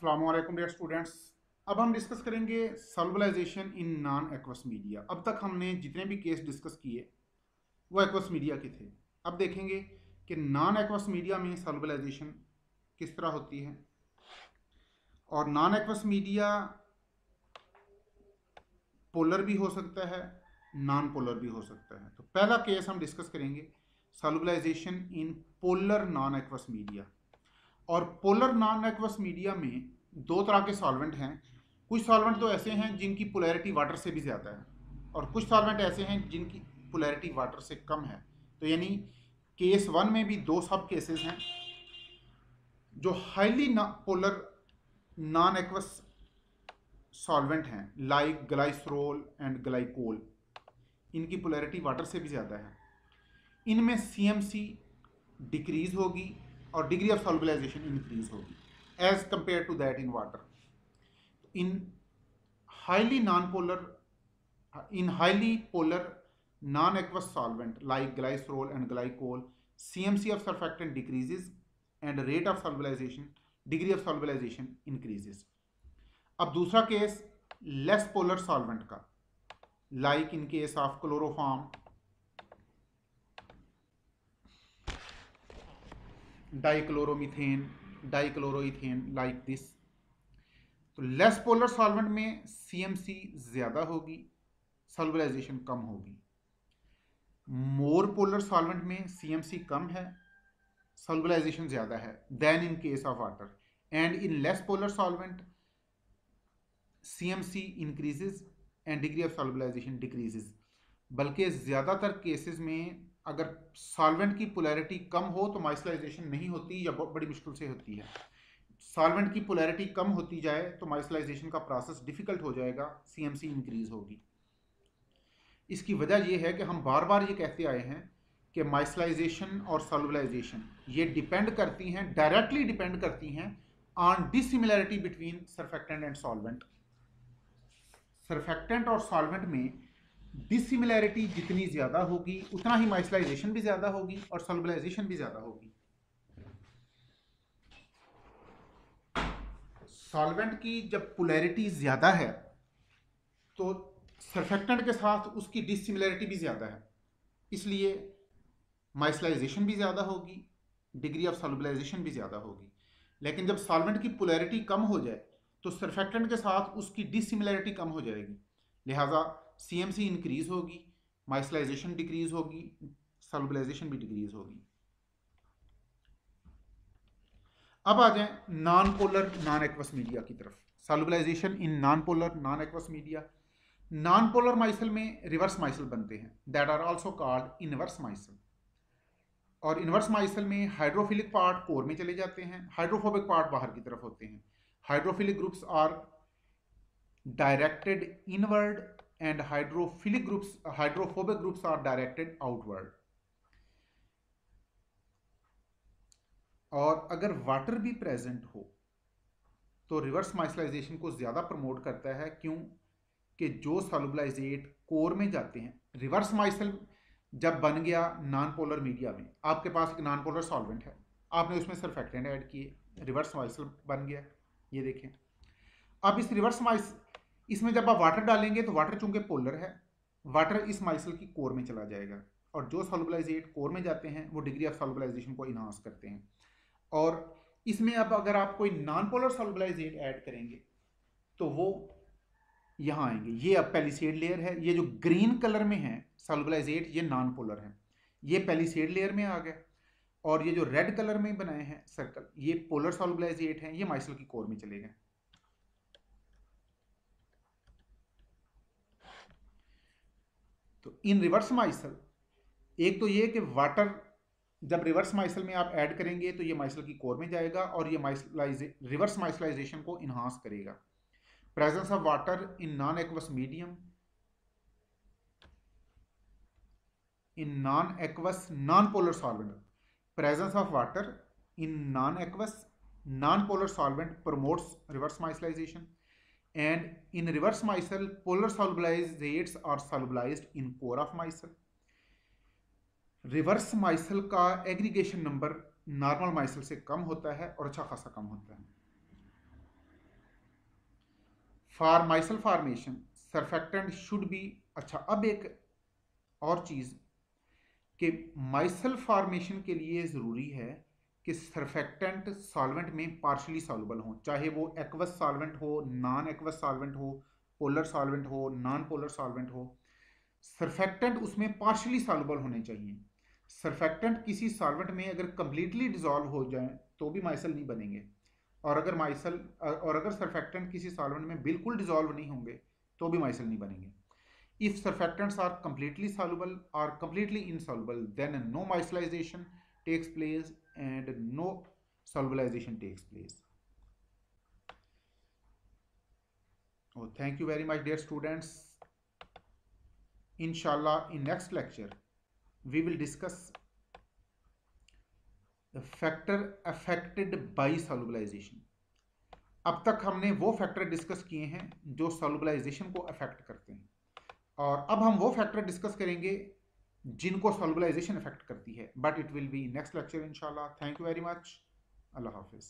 अस्सलाम वालेकुम dear students. अब हम डिस्कस करेंगे solubilization in non aqueous media. अब तक हमने जितने भी केस डिस्कस किए वो एक्वस मीडिया के थे। अब देखेंगे कि नॉन एक्वस मीडिया में सॉल्वलाइजेशन किस तरह होती है। और नॉन एक्वस मीडिया पोलर भी हो सकता है, नॉन पोलर भी हो सकता है। तो पहला केस हम डिस्कस करेंगे solubilization in polar non aqueous media. और पोलर नॉन एक्वस मीडिया में दो तरह के सॉल्वेंट हैं। कुछ सॉल्वेंट तो ऐसे हैं जिनकी पोलैरिटी वाटर से भी ज़्यादा है, और कुछ सॉल्वेंट ऐसे हैं जिनकी पोलैरिटी वाटर से कम है। तो यानी केस वन में भी दो सब केसेस हैं। जो highly polar non aqueous solvent हैं लाइक ग्लाइसरोल एंड ग्लाइकोल, इनकी पोलैरिटी वाटर से भी ज़्यादा है। इनमें CMC डिक्रीज होगी और डिग्री ऑफ सॉल्वलाइजेशन इंक्रीज होगी as compared to that in water. In highly polar non aqueous solvent like glycerol and glycol, CMC of surfactant decreases and rate of solubilization, degree of solubilization increases. अब दूसरा case less polar solvent का, like in case of chloroform, dichloromethane, dichloroethane, like this. तो less polar solvent में CMC ज़्यादा होगी, solubilization कम होगी। More polar solvent में CMC कम है, सॉल्वलाइजेशन ज़्यादा है then in case of water. And in less polar solvent CMC increases and degree of solubilization decreases. बल्कि ज़्यादातर केसेस में अगर सॉल्वेंट की पोलैरिटी कम हो तो माइसलाइजेशन नहीं होती या बड़ी मुश्किल से होती है। सॉल्वेंट की पोलैरिटी कम होती जाए तो माइसलाइजेशन का प्रोसेस डिफिकल्ट हो जाएगा, CMC इंक्रीज होगी। इसकी वजह यह है कि हम बार बार ये कहते आए हैं कि माइसलाइजेशन और सॉल्वलाइजेशन ये डिपेंड करती हैं, डायरेक्टली डिपेंड करती हैं on dissimilarity between surfactant and solvent. Surfactant और सॉल्वेंट में डिसिमिलैरिटी जितनी ज़्यादा होगी उतना ही माइसलाइजेशन भी ज़्यादा होगी और सॉल्वलाइजेशन भी ज़्यादा होगी। सॉल्वेंट की जब पोलैरिटी ज़्यादा है तो सरफेक्टेंट के साथ उसकी डिसिमिलैरिटी भी ज़्यादा है, इसलिए माइसलाइजेशन भी ज़्यादा होगी, डिग्री ऑफ सॉल्वलाइजेशन भी ज़्यादा होगी। लेकिन जब सॉल्वेंट की पोलैरिटी कम हो जाए तो सरफेक्टेंट के साथ उसकी डिसिमिलैरिटी कम हो जाएगी, लिहाजा CMC इंक्रीज होगी, माइसलाइजेशन डिक्रीज होगी, सॉल्वलाइजेशन भी डिक्रीज होगी। अब आ जाएं non polar non aqueous media की तरफ। Solubilization in non polar non aqueous media. Non polar micelle में रिवर्स माइसल बनते हैं, that are also called inverse micelle. और इनवर्स माइसल में हाइड्रोफिलिक पार्ट कोर में चले जाते हैं, हाइड्रोफोबिक पार्ट बाहर की तरफ होते हैं। Hydrophilic groups are directed inward and hydrophobic groups are directed outward. और अगर वाटर भी प्रेजेंट हो तो रिवर्स माइसलाइजेशन को ज़्यादा प्रमोट करता है, क्यों कि जो सॉल्वलाइजेट कोर में जाते हैं। रिवर्स माइसल जब बन गया नॉन पोलर मीडिया में, आपके पास एक नॉन पोलर सॉल्वेंट है, आपने उसमें सरफेक्टेंट ऐड किए, रिवर्स माइसल बन गया। ये देखें, अब इस रिवर्स इसमें जब आप वाटर डालेंगे तो वाटर चूंकि पोलर है, वाटर इस माइसल की कोर में चला जाएगा, और जो सॉल्वलाइजेट कोर में जाते हैं वो डिग्री ऑफ सॉल्वलाइजेशन को इनहांस करते हैं। और इसमें अब अगर आप कोई नॉन पोलर सॉल्वलाइजेट ऐड करेंगे तो वो यहाँ आएंगे। ये अब पैलिसेड लेयर है, ये जो ग्रीन कलर में है सॉल्वलाइजेट ये नॉन पोलर है, ये पैलिसेड लेयर में आ गया। और ये जो रेड कलर में बनाए हैं सर्कल ये पोलर सॉल्वलाइजेट हैं, ये माइसल की कोर में चले गए। तो इन रिवर्स माइसल एक तो ये कि वाटर जब रिवर्स माइसल में आप ऐड करेंगे तो ये माइसल की कोर में जाएगा और ये रिवर्स माइसलाइजेशन को इनहांस करेगा। Presence of water in non aqueous medium, in non aqueous non polar solvent, presence of water in non aqueous non polar solvent promotes reverse micellization. And in reverse micelle polar solubilizates are solubilized in core of micelle. Reverse micelle का aggregation number normal micelle से कम होता है और अच्छा खासा कम होता है। For micelle formation surfactant should be, अच्छा अब एक और चीज़ कि माइसल फॉर्मेशन के लिए ज़रूरी है कि सरफेक्टेंट सॉल्वेंट में पार्शली सॉल्युबल हो, चाहे वो एक्वस सॉल्वेंट हो, नॉन एक्वस सॉल्वेंट हो, पोलर सॉल्वेंट हो, नॉन पोलर सॉल्वेंट हो, सरफेक्टेंट उसमें पार्शली सॉल्युबल होने चाहिए। सरफेक्टेंट किसी सॉल्वेंट में अगर कंप्लीटली डिजॉल्व हो जाए तो भी माइसल नहीं बनेंगे, और अगर सरफेक्टेंट किसी सॉल्वेंट में बिल्कुल डिजॉल्व नहीं होंगे तो भी माइसल नहीं बनेंगे। If surfactants are completely soluble or completely insoluble, then no micellization takes place and no solubilization takes place. Oh, thank you very much, dear students. Inshallah, in next lecture, we will discuss the factor affected by solubilization. अब तक हमने वो factor discuss किए हैं जो सॉल्युबलाइजेशन को affect करते हैं, और अब हम वो फैक्टर डिस्कस करेंगे जिनको सॉल्युबलाइजेशन अफेक्ट करती है, but it will be next lecture इंशाल्लाह। Thank you very much. अल्लाह हाफिज़।